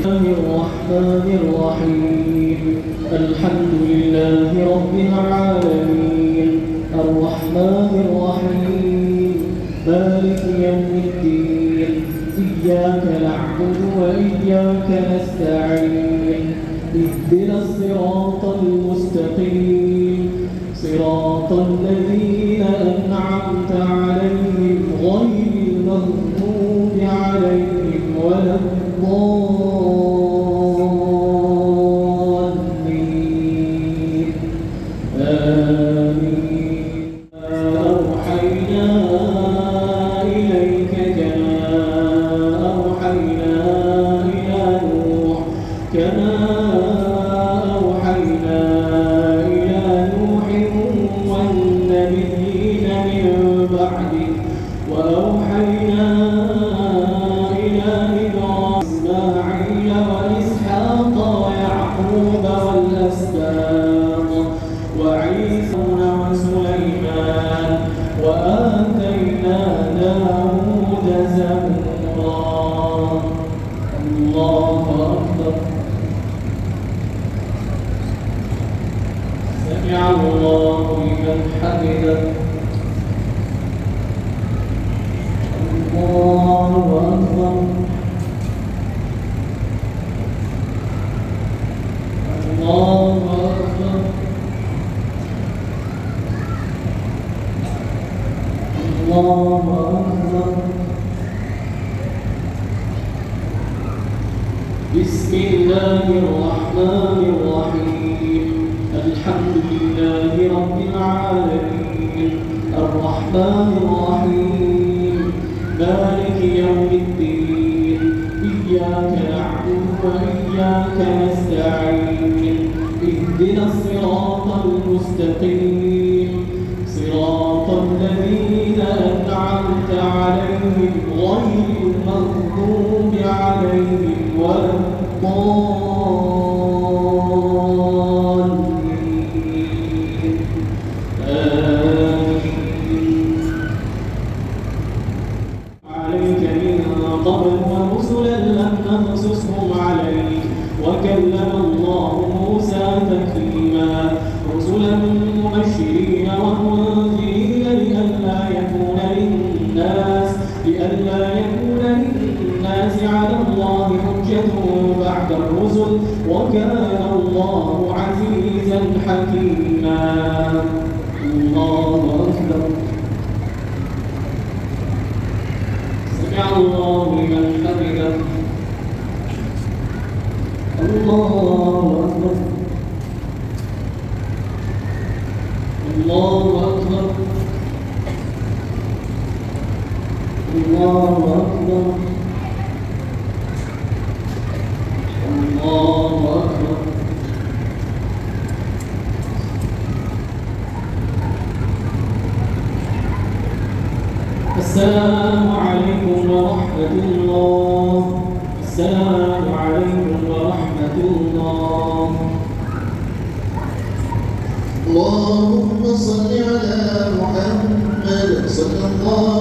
الرحمن الرحيم الحمد لله رب العالمين الرحمن الرحيم مالك يوم الدين إياك نعبد وإياك نستعين اهدنا الصراط المستقيم صراط الذين أنعمت عليهم غير المغضوب عليهم ولا الضالين آمين أوحينا إليك كما أوحينا إلى نوح أوحينا إلى نوح والنبيين من بعده وأوحينا إلى إسماعيل وإسحاق ويعقوب والأسباط وعيسى وسليمان وآتينا داود زبورا الله أكبر سمع الله لمن حمده الله أكبر الله أكبر الله أكبر بسم الله الرحمن الرحيم الحمد لله رب العالمين الرحمن الرحيم مالك يوم الدين إياك نعبد وإياك نستعين اهدنا الصراط المستقيم صراط الذين أنعمت عليهم غير المغضوب عليهم ولا الضالين آمين عليك من قبل ورسلا لم نقصصهم عليك وكلم الله موسى تكليما رسلا مبشرين ومنذرين لئلا يكون للناس على الله حجة بعد الرسل وكان الله عزيزا حكيما الله أكبر سمع الله لمن حمده الله أكبر الله أكبر الله أكبر الله أكبر السلام عليكم ورحمة الله السلام عليكم ورحمة الله اللهم صل على محمد صلى الله